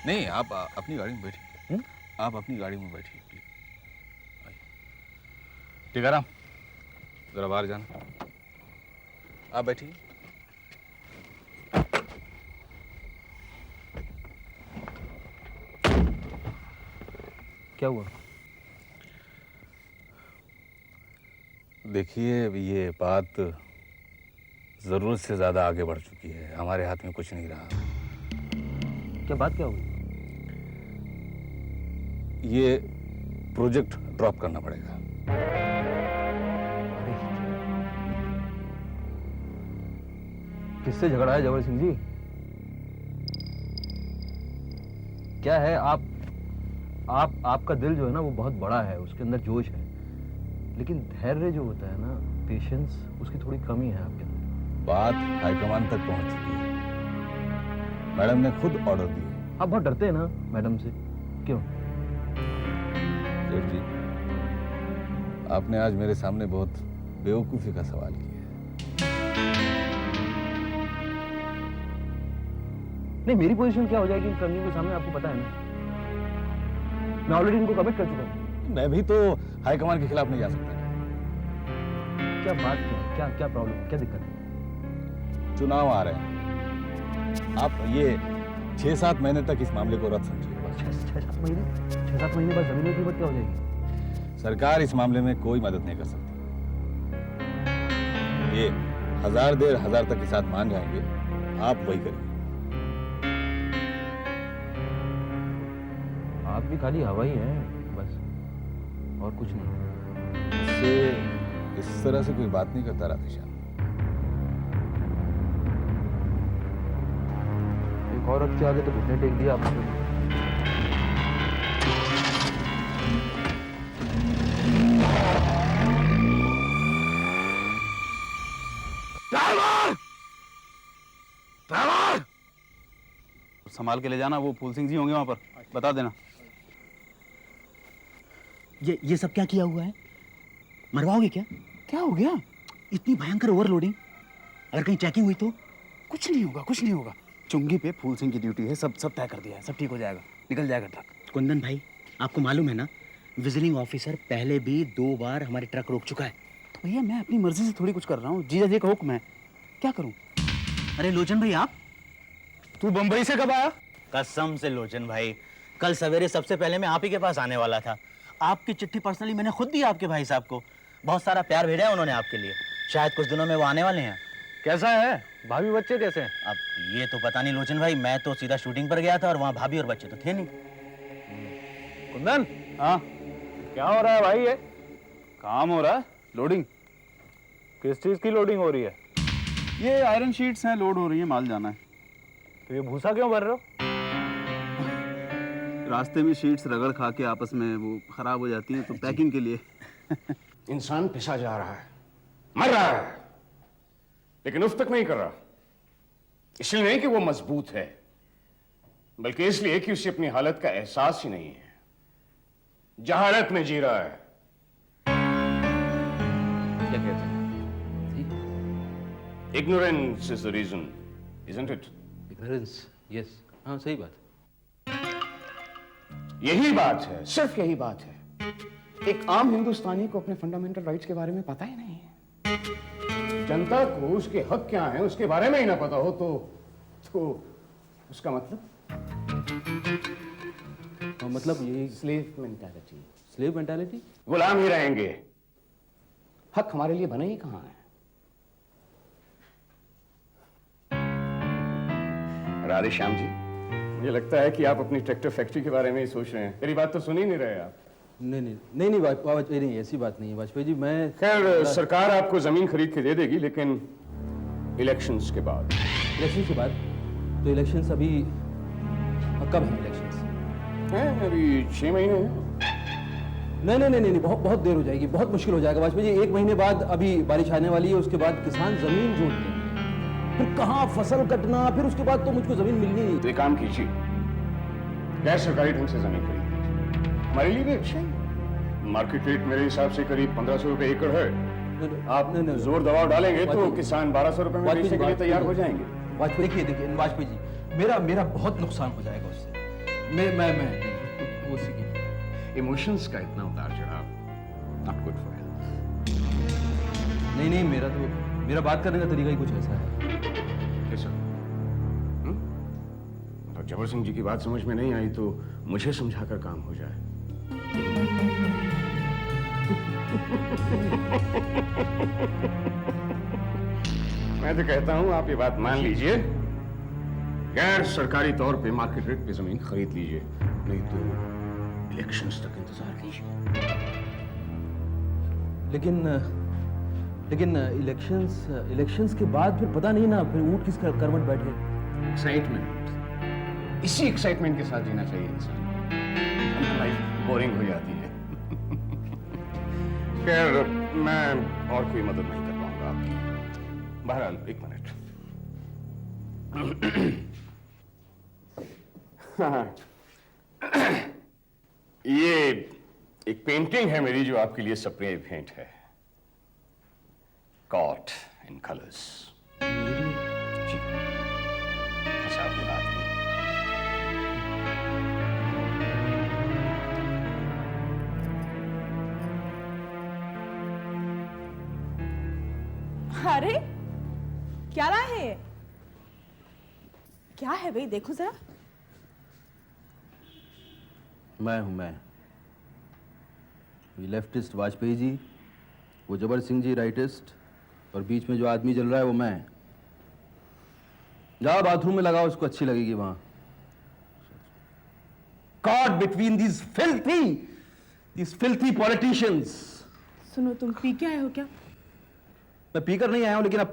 नहीं, आप अपनी गाड़ी में बैठिए। आप अपनी गाड़ी में बैठिए प्लीज। टीकाराम, जरा बाहर जाना। आप बैठिए। क्या हुआ? देखिए, ये बात जरूरत से ज्यादा आगे बढ़ चुकी है। हमारे हाथ में कुछ नहीं रहा। क्या बात क्या हुई? ये प्रोजेक्ट ड्रॉप करना पड़ेगा। किससे झगड़ा है जबर सिंह जी? क्या है? आपका दिल जो है ना वो बहुत बड़ा है, उसके अंदर जोश है, लेकिन धैर्य जो होता है ना, पेशेंस, उसकी थोड़ी कमी है आपके अंदर। बात हाईकमान तक पहुंच चुकी है। मैडम ने खुद ऑर्डर दिए। आप बहुत डरते हैं ना मैडम से, क्यों? सेठ जी, आपने आज मेरे सामने बहुत बेवकूफी का सवाल किया है। नहीं, मेरी पोजीशन क्या हो जाएगी इन कर्मियों के सामने, आपको पता है ना। मैं ऑलरेडी इनको कमिट कर चुका हूँ। मैं भी तो हाईकमान के खिलाफ नहीं जा सकता। क्या बात क्या क्या प्रॉब्लम, क्या दिक्कत है? चुनाव आ रहे हैं। आप ये 6-7 महीने तक इस मामले को रद्द समझिए। 6-7 महीने बाद जमीन की कीमत क्या हो जाएगी? सरकार इस मामले में कोई मदद नहीं कर सकती। ये 1000-1500 तक के साथ मान जाएंगे। आप वही करिए। आप भी खाली हवा ही हैं बस, और कुछ नहीं। इससे इस तरह से कोई बात नहीं करता राधेश्याम। एक औरत के आगे तो घुटने टेक दिया आपने। ड्राइवर! ड्राइवर! संभाल के ले जाना, वो फूल सिंह जी होंगे वहां पर, बता देना। ये सब क्या किया हुआ है? मरवाओगे क्या? क्या हो गया? इतनी भयंकर ओवरलोडिंग, अगर कहीं चेकिंग हुई तो? कुछ नहीं होगा, कुछ नहीं होगा। चुंगी पे फूल सिंह की ड्यूटी है, सब तय कर दिया है, सब ठीक हो जाएगा, निकल जाएगा ट्रक। कुंदन भाई, आपको मालूम है ना, विजिलिंग ऑफिसर पहले भी 2 बार हमारे ट्रक रोक चुका है। तो भैया मैं अपनी मर्जी से थोड़ी कुछ कर रहा हूँ, जीजा जी का हुक्म है, क्या करूँ? अरे लोचन भाई, आप? तू बंबई से कब आया? कसम से लोचन भाई, कल सवेरे सबसे पहले मैं आप ही के पास आने वाला था। आपकी चिट्ठी पर्सनली मैंने खुद दी आपके भाई साहब को। बहुत सारा प्यार भेजा है उन्होंने आपके लिए। शायद कुछ दिनों में वो आने वाले हैं। कैसा है? भाभी बच्चे कैसे हैं? अब ये तो पता नहीं लोचन भाई, मैं तो सीधा शूटिंग पर गया था और वहाँ भाभी और बच्चे तो थे नहीं। कुंदन, हाँ, क्या हो रहा है भाई? ये काम हो रहा है, लोडिंग। किस चीज की लोडिंग हो रही है? ये आयरन शीट्स हैं, लोड हो रही है, माल जाना है। तो ये भूसा क्यों भर रहे हो? रास्ते में शीट्स रगड़ खा के आपस में वो खराब हो जाती हैं, तो पैकिंग के लिए। इंसान पिसा जा रहा है, मर रहा है, लेकिन उफ तक नहीं कर रहा। इसलिए नहीं कि वो मजबूत है, बल्कि इसलिए कि उसे अपनी हालत का एहसास ही नहीं है। जहालत में जी रहा है। क्या कहते हैं? Ignorance is the reason, isn't it? Ignorance, yes, हाँ सही बात। यही बात है, सिर्फ यही बात है। एक आम हिंदुस्तानी को अपने फंडामेंटल राइट्स के बारे में पता ही नहीं है। जनता को उसके हक क्या हैं उसके बारे में ही ना पता हो तो उसका मतलब ये स्लेव मेंटालिटी। Slave mentality? गुलाम ही रहेंगे। हक हमारे लिए बने ही कहां है। राधे श्याम जी, मुझे लगता है कि आप अपनी ट्रैक्टर फैक्ट्री के बारे में ही सोच रहे हैं। मेरी बात तो सुन ही नहीं रहे आप। नहीं वाजपेयी नहीं, ऐसी बात नहीं है वाजपेयी जी। मैं खैर, सरकार आपको जमीन खरीद के दे देगी, लेकिन इलेक्शंस के बाद। इलेक्शन के बाद? तो इलेक्शंस अभी कब है? इलेक्शंस अभी 6 महीने हैं। नहीं, बहुत देर हो जाएगी, बहुत मुश्किल हो जाएगा वाजपेयी जी। 1 महीने बाद अभी बारिश आने वाली है, उसके बाद किसान जमीन जोतते हैं, फिर कहाँ फसल कटना, फिर उसके बाद तो मुझको जमीन मिलनी नहीं। तो एक काम कीजिए, गैर सरकारी ढंग से जमीन खरीद लीजिए, हमारे लिए भी अच्छा है। मार्केट रेट मेरे हिसाब से करीब 1500 रुपए एकड़ है। आप जोर दबाव डालेंगे तो किसान 1200 रुपए में बेचने के लिए तैयार हो जाएंगे। वाजपेयी जी देखिए, वाजपेयी जी, मेरा बहुत नुकसान हो जाएगा उससे। मैं वो सीखी। इमोशंस का इतना उतार चढ़ाव नॉट गुड फॉर हेल्थ। नहीं, मेरा बात करने का तरीका ही कुछ ऐसा है। कैसा? तो जबर सिंह जी की बात समझ में नहीं आई तो मुझे समझाकर काम हो जाए। मैं तो कहता हूं आप ये बात मान लीजिए, गैर सरकारी तौर पे मार्केट रेट पे जमीन खरीद लीजिए, नहीं तो इलेक्शंस तक इंतजार कीजिए। लेकिन इलेक्शंस के बाद फिर पता नहीं ना, फिर ऊँट किस करवट बैठे। एक्साइटमेंट, इसी एक्साइटमेंट के साथ जीना चाहिए इंसान, लाइफ बोरिंग हो जाती है। खैर मैं और कोई मदद नहीं कर पाऊंगा आपकी। बहरहाल एक मिनट। ये एक पेंटिंग है मेरी जो आपके लिए सप्रिय भेंट है, कॉट इन कलर्स। अरे क्या रहा है? क्या है भाई, देखो जरा। मैं ये लेफ्टिस्ट वाजपेयी जी, वो जबर सिंह जी राइटिस्ट, और बीच में जो आदमी जल रहा है वो मैं। जाओ बाथरूम में लगाओ, उसको अच्छी लगेगी वहां। Caught between these filthy politicians। सुनो, तुम पी के आए हो क्या? मैं पीकर नहीं आया हूं, लेकिन अब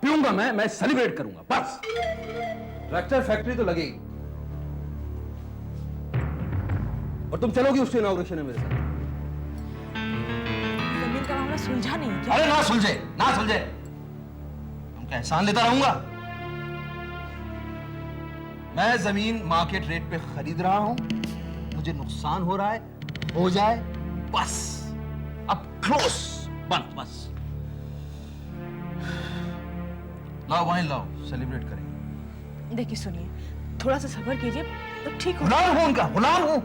पीऊंगा मैं सेलिब्रेट करूंगा बस। ट्रैक्टर फैक्ट्री तो लगेगी, और तुम चलोगी उसके इनॉग्रेशन में मेरे साथ। जमीन का मामला सुलझा नहीं क्या? अरे ना सुलझे तुम क्या एहसान लेता रहूंगा? मैं जमीन मार्केट रेट पे खरीद रहा हूं, मुझे नुकसान हो रहा है, हो जाए बस, अब क्लोज, बस। लाओ वाइन लाओ, सेलिब्रेट करेंगे। देखिए सुनिए, थोड़ा सा सब्र कीजिए तो ठीक हो। गुलाम हूं उनका, गुलाम हूं।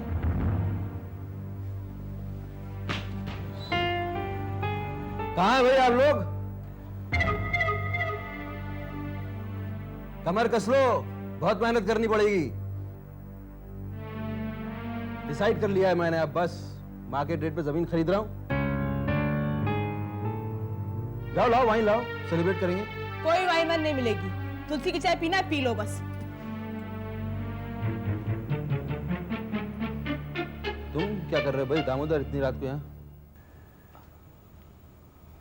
कहां है भाई आप लोग? कमर कस लो, बहुत मेहनत करनी पड़ेगी। डिसाइड कर लिया है मैंने, अब बस मार्केट रेट पे जमीन खरीद रहा हूं। जाओ लाओ वाइन लाओ, सेलिब्रेट करेंगे। कोई वाइन नहीं मिलेगी, तुलसी की चाय पीना है, पी लो बस। तुम क्या कर रहे हो भाई दामोदर इतनी रात को यहाँ?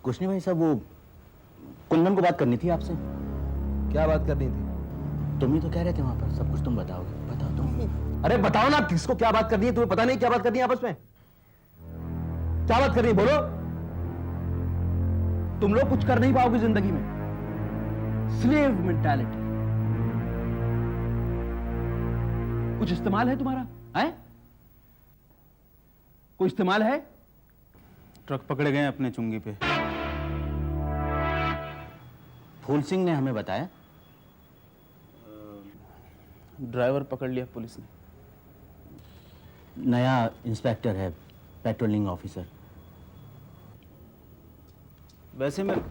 कुछ नहीं भाई साहब, वो कुंदन को बात करनी थी आपसे। क्या बात करनी थी? तुम ही तो कह रहे थे वहां पर, सब कुछ तुम बताओगे, बताओ तुम। अरे बताओ ना, किसको क्या बात करनी है? तुम्हें पता नहीं क्या बात करनी है आपस में? क्या बात करनी है बोलो। तुम लोग कुछ कर नहीं पाओगे जिंदगी में। Slave mentality. कुछ इस्तेमाल है तुम्हारा? है कोई इस्तेमाल है? ट्रक पकड़े गए अपने चुंगी पे। फूल सिंह ने हमें बताया। ड्राइवर पकड़ लिया पुलिस ने। नया इंस्पेक्टर है, पेट्रोलिंग ऑफिसर। वैसे मैंने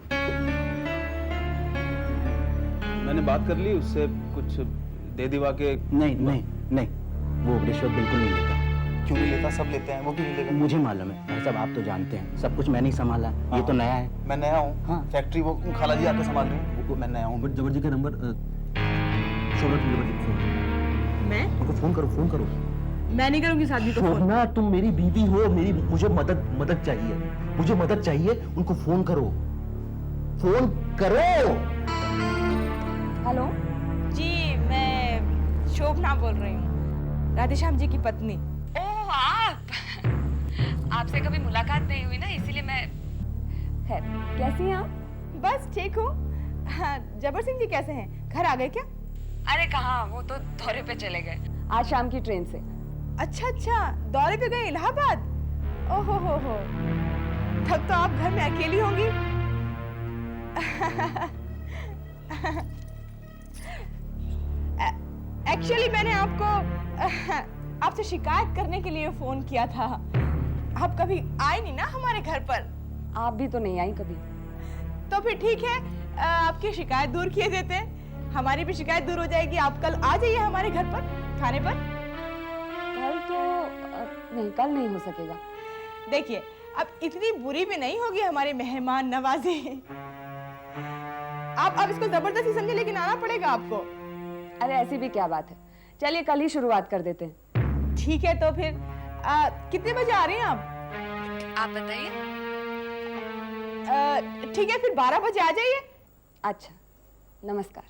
बात कर ली उससे, कुछ दे दिवा के। नहीं, वो रिश्वत बिल्कुल नहीं लेता। क्यों नहीं लेता? सब लेते हैं, वो क्यों नहीं लेगा? मुझे मालूम है भाई साहब, आप तो जानते हैं सब कुछ मैंने ही संभाला। ये तो नया है। मैं नया हूँ। हाँ। फैक्ट्री वो खाला जी आके संभाल रही है, मैं नया हूँ। बट जबर जी का नंबर छोड़ो, तुम जबर जी को फोन मैं उनको फोन करो। मैं नहीं करूंगी इस आदमी को फोन। छोड़ना, तुम मेरी बीवी हो, मुझे मदद चाहिए, उनको फोन करो। हेलो जी, मैं शोभना बोल रही हूँ, राधेश्याम जी की पत्नी। ओह आप आपसे कभी मुलाकात नहीं हुई ना, इसीलिए मैं। खैर, कैसी हैं आप? बस ठीक हूँ। हाँ, जबर सिंह जी कैसे हैं? घर आ गए क्या? अरे कहाँ, वो तो दौरे पे चले गए आज शाम की ट्रेन से। अच्छा, दौरे पे गए इलाहाबाद? ओहो हो, तब तो आप घर में अकेली होंगी। एक्चुअली मैंने आपको आपसे शिकायत करने के लिए फोन किया था। आप कभी आए नहीं ना हमारे घर पर। आप भी तो नहीं आई कभी। तो फिर ठीक है, आपकी शिकायत दूर किए देते हैं, हमारी भी शिकायत दूर हो जाएगी। आप कल आ जाइए हमारे घर पर खाने पर। कल तो नहीं, कल नहीं हो सकेगा। देखिए, अब इतनी बुरी भी नहीं होगी हमारी मेहमान नवाजी। आप अब इसको जबरदस्ती समझे, लेकिन आना पड़ेगा आपको। अरे ऐसी भी क्या बात है, चलिए कल ही शुरुआत कर देते हैं। ठीक है, तो फिर कितने बजे आ रही हैं आप बताइए। आप? ठीक है, फिर 12 बजे आ जाइए। अच्छा, नमस्कार।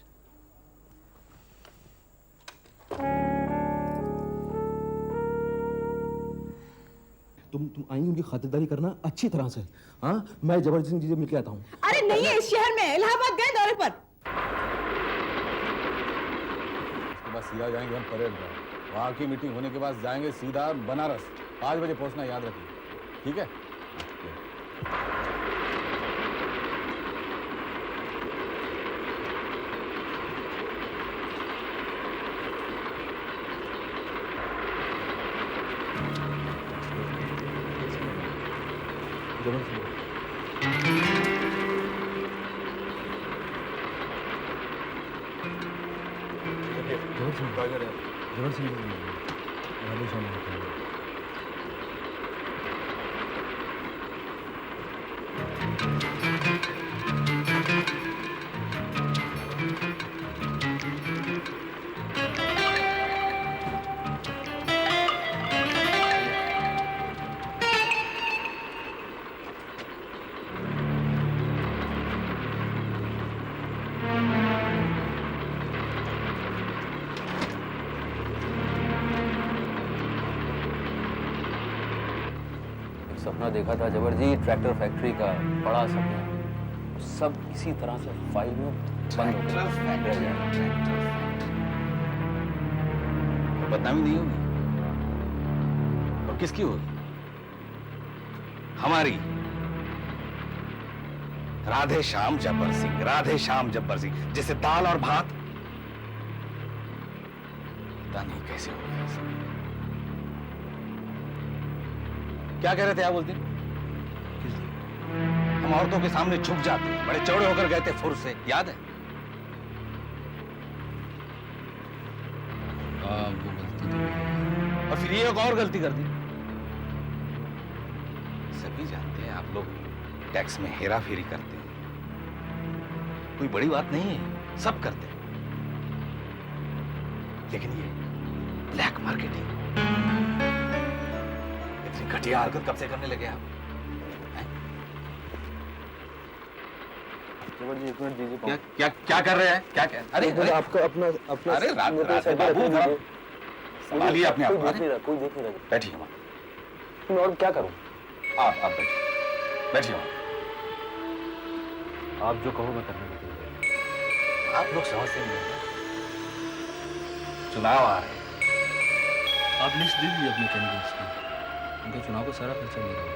तुम आएंगी, उनकी खातिरदारी करना अच्छी तरह से। हाँ, मैं जबरदस्ती चीजें मिल के आता हूँ। अरे नहीं है, इस शहर में इलाहाबाद गए दौरे पर। उसके बाद सीधा जाएंगे हम परेड ग्राउंड। वहाँ की मीटिंग होने के बाद जाएंगे सीधा बनारस। 5 बजे पहुँचना याद रखिए, ठीक है? सपना देखा था जबर जी, ट्रैक्टर फैक्ट्री का बड़ा सपना। सब इसी तरह से फाइल में बंद हो गया। बदनामी नहीं होगी, और किसकी होगी? हमारी। राधे श्याम जब्बर सिंह, राधे श्याम जब्बर सिंह, जैसे दाल और भात। पता नहीं कैसे हो गया ऐसा। क्या कह रहे थे आप उस दिन? हम औरतों के सामने झुक जाते हैं, बड़े चौड़े होकर गए थे फुर से, याद है? वो गलती तो। और फिर ये एक और गलती कर दी। सभी जानते हैं आप लोग टैक्स में हेरा फेरी करते हैं, कोई बड़ी बात नहीं है, सब करते हैं। लेकिन ये ब्लैक मार्केटिंग, इतनी घटिया हरकत कब से करने लगे आप? क्या क्या क्या कर रहे हैं? क्या क्या? अरे अरे आपका अपना अरे राधे बाबू, संभालिए अपने आप को। कोई देख नहीं रहा। बैठिए वहाँ। मैं और क्या करूं? आप बैठिए वहाँ। आप जो कहो मैं करने को तैयार हूं। आप लोग समझते नहीं हैं। चुनाव आ रहे हैं। आप लिस्ट दे दीजिए अपने कैंडिडेट्स की, उनका चुनाव का सारा खर्चा मेरा होगा।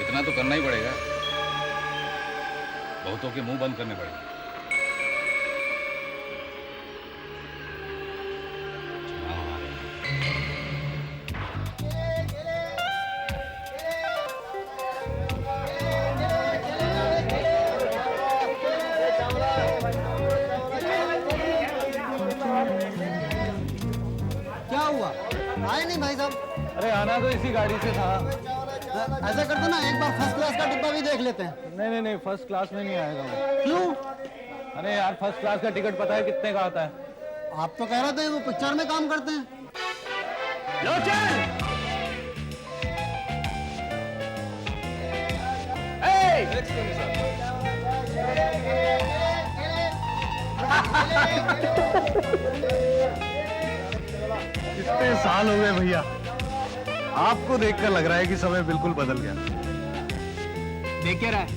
इतना तो करना ही पड़ेगा, बहुतों के मुंह बंद करने पड़ेंगे। चुनाव आ रहे हैं। क्या हुआ? आए नहीं भाई साहब? अरे आना तो इसी गाड़ी से था। ऐसा कर दो ना, एक बार फर्स्ट क्लास का डिब्बा भी देख लेते हैं। नहीं, फर्स्ट क्लास में नहीं आएगा मैं। क्यों? अरे यार, फर्स्ट क्लास का टिकट पता है कितने का आता है? आप तो कह रहे थे वो पिक्चर में काम करते हैं। कितने साल हो गए भैया, आपको देखकर लग रहा है कि समय बिल्कुल बदल गया। देखिए रहे।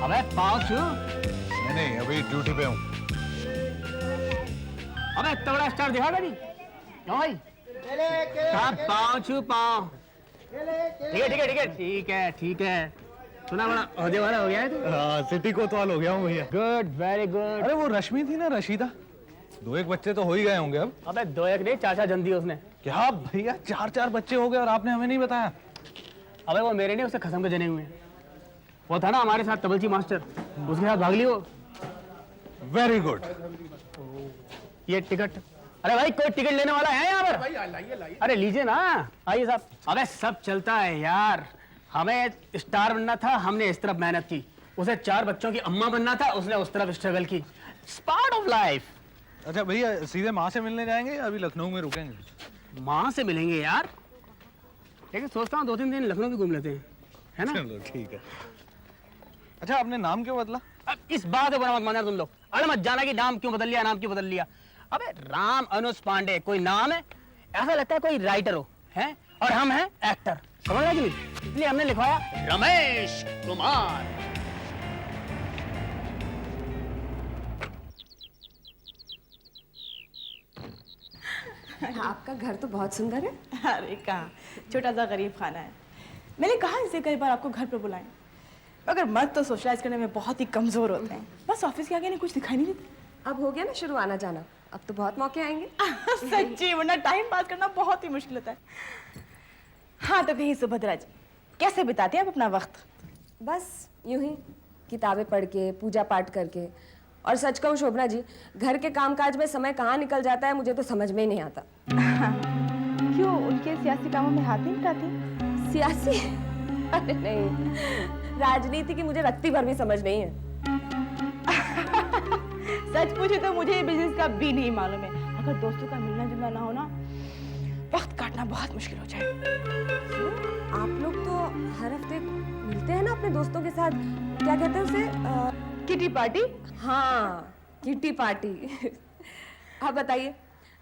अबे पाँच। नहीं, अभी ड्यूटी पे हूँ। अबे तगड़ा स्टार दिखा नहीं भाई। पाँच पाँव। ठीक है। सुना बड़ा औहदे वाला हो गया है तू? हाँ, सिटी कोतवाल हो गया हूँ भैया। Good, very good. अरे वो रश्मि थी ना, रशीदा, दो एक बच्चे तो हो ही गए होंगे अब। अबे दो एक नहीं, चाचा जन दिए उसने। क्या भैया, 4-4 बच्चे हो गए और आपने हमें नहीं बताया? अबे वो मेरे नहीं, उससे खसम के जने हुए हैं। वो था ना हमारे साथ तबलची मास्टर, उसके साथ भाग ली वो। Very good. ये टिकट, अरे भाई कोई टिकट लेने वाला है यहाँ पर? अरे लीजिए ना, आइए साहब। अबे सब चलता है यार, हमें स्टार बनना था, हमने इस तरफ मेहनत की। उसे 4 बच्चों की अम्मा बनना था, उसने उस तरफ स्ट्रगल की। Part of life. अच्छा भैया, सीधे माँ से मिलने जाएंगे या अभी लखनऊ में रुकेंगे? माँ से मिलेंगे यार, लेकिन सोचता हूँ 2-3 दिन लखनऊ भी घूम लेते हैं, है ना? चलो ठीक है। अच्छा, आपने नाम क्यों बदला? अब इस बात पे बड़ा मत मानना तुम लोग। अरे मत जाना कि नाम क्यों बदल लिया, नाम क्यों बदल लिया। अबे राम अनुज पांडे कोई नाम है? ऐसा लगता है कोई राइटर हो, है? और हम हैं एक्टर, समझ रहे कि? इसलिए हमने लिखवाया रमेश कुमार। आपका घर तो बहुत सुंदर है। अरे कहाँ, छोटा सा गरीब खाना है। मैंने कहा इसे कई बार आपको घर पर बुलाएं, मगर मर्द तो सोशलाइज करने में बहुत ही कमजोर होते हैं। बस ऑफिस के आगे नहीं कुछ दिखाई नहीं देता। अब हो गया ना शुरू आना जाना, अब तो बहुत मौके आएंगे। सच्ची, वरना टाइम पास करना बहुत ही मुश्किल होता है। हाँ तो कहीं सुभद्रा जी, कैसे बिताते हैं आप अपना वक्त? बस यूं ही किताबें पढ़ के, पूजा पाठ करके। और सच कहूँ शोभना जी, घर के कामकाज में समय कहाँ निकल जाता है मुझे तो समझ में ही नहीं आता। क्यों, उनके सियासी कामों में हाथ नहीं बटाती? सियासी? अरे नहीं, राजनीति की मुझे रत्ती भर भी समझ नहीं है। सच पूछे तो मुझे बिजनेस का भी नहीं मालूम है। अगर दोस्तों का मिलना जुलना ना हो ना, वक्त काटना बहुत मुश्किल हो जाए। आप लोग तो हर हफ्ते मिलते हैं ना अपने दोस्तों के साथ, क्या कहते हैं उसे? Kitty party? हाँ, किटी पार्टी। आप बताइए,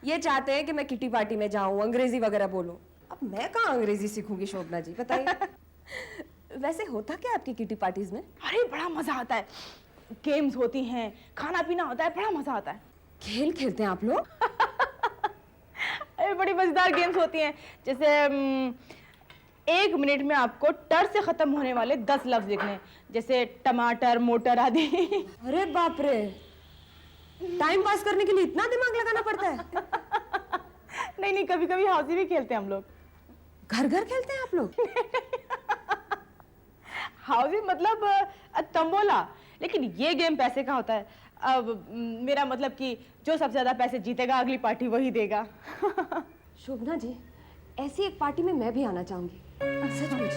ये चाहते हैं कि मैं किटी पार्टी में जाऊं, अंग्रेजी वगैरह बोलूं। अब मैं कहाँ अंग्रेजी सीखूंगी शोभना जी, बताइए। वैसे होता क्या आपकी किटी पार्टीज में? अरे बड़ा मजा आता है, गेम्स होती हैं, खाना पीना होता है, बड़ा मजा आता है। खेल खेलते हैं आप लोग? अरे बड़ी मजेदार गेम्स होती हैं, जैसे 1 मिनट में आपको टर से खत्म होने वाले 10 लफ्ज लिखने, जैसे टमाटर, मोटर आदि। अरे बाप रे, टाइम पास करने के लिए इतना दिमाग लगाना पड़ता है? नहीं नहीं, कभी कभी हाउसी भी खेलते हैं हम लोग। घर घर खेलते हैं आप लोग? हाउसी मतलब तंबोला, लेकिन ये गेम पैसे का होता है। अब मेरा मतलब कि जो सबसे ज्यादा पैसे जीतेगा अगली पार्टी वही देगा। शोभना जी, ऐसी एक पार्टी में मैं भी आना चाहूंगी, सचमुच।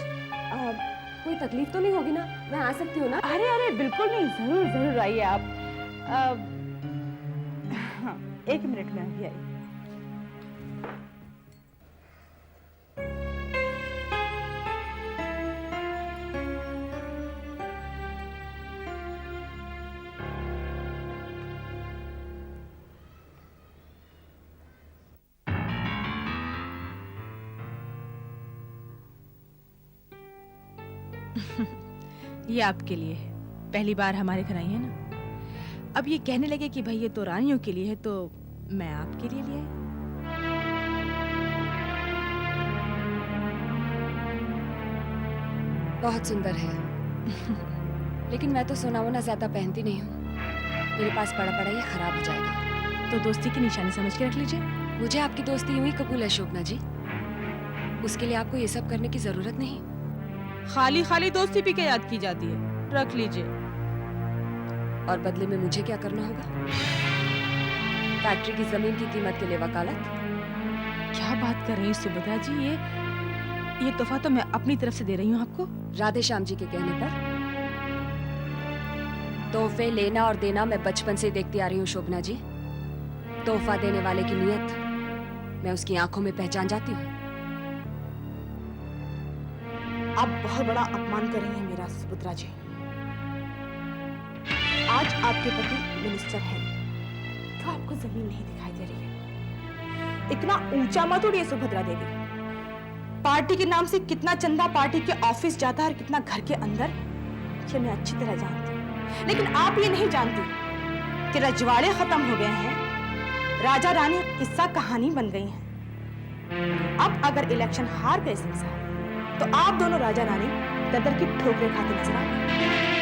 कोई तकलीफ तो नहीं होगी ना? मैं आ सकती हूँ ना? अरे अरे बिल्कुल नहीं, जरूर जरूर आइए आप। हाँ, 1 मिनट में अभी आइए। ये आपके लिए है, पहली बार हमारे घर आई है ना। अब ये कहने लगे कि भाई ये तो रानियों के लिए है, तो मैं आपके लिए ले आई। बहुत सुंदर है। लेकिन मैं तो सोना वोना ज्यादा पहनती नहीं हूँ, मेरे पास पड़ा पड़ा ये खराब हो जाएगा। तो दोस्ती की निशानी समझ के रख लीजिए। मुझे आपकी दोस्ती यूं ही कबूल है शोभना जी, उसके लिए आपको ये सब करने की जरूरत नहीं। खाली खाली दोस्ती भी क्या याद की जाती है, रख लीजिए। और बदले में मुझे क्या करना होगा? फैक्ट्री की जमीन की कीमत के लिए वकालत? क्या बात कर रही हैं सुभद्रा जी, ये तोहफा तो मैं अपनी तरफ से दे रही हूँ आपको। राधे श्याम जी के कहने पर तोहफे लेना और देना मैं बचपन से देखती आ रही हूँ शोभना जी। तोहफा देने वाले की नीयत मैं उसकी आंखों में पहचान जाती हूँ। आप बहुत बड़ा अपमान कर रही हैं मेरा सुभद्रा जी। आज आपके पति मिनिस्टर हैं, तो आपको जमीन नहीं दिखाई दे रही है। इतना ऊंचा मत उड़िए सुभद्रा देवी। पार्टी के नाम से कितना चंदा पार्टी के ऑफिस जाता है और कितना घर के अंदर, ये मैं अच्छी तरह जानती हूँ। लेकिन आप ये नहीं जानती कि रजवाड़े खत्म हो गए हैं, राजा रानी किस्सा कहानी बन गई हैं। अब अगर इलेक्शन हार गए संसार, तो आप दोनों राजा रानी गदर की ठोकरें खाते नजर आएंगे।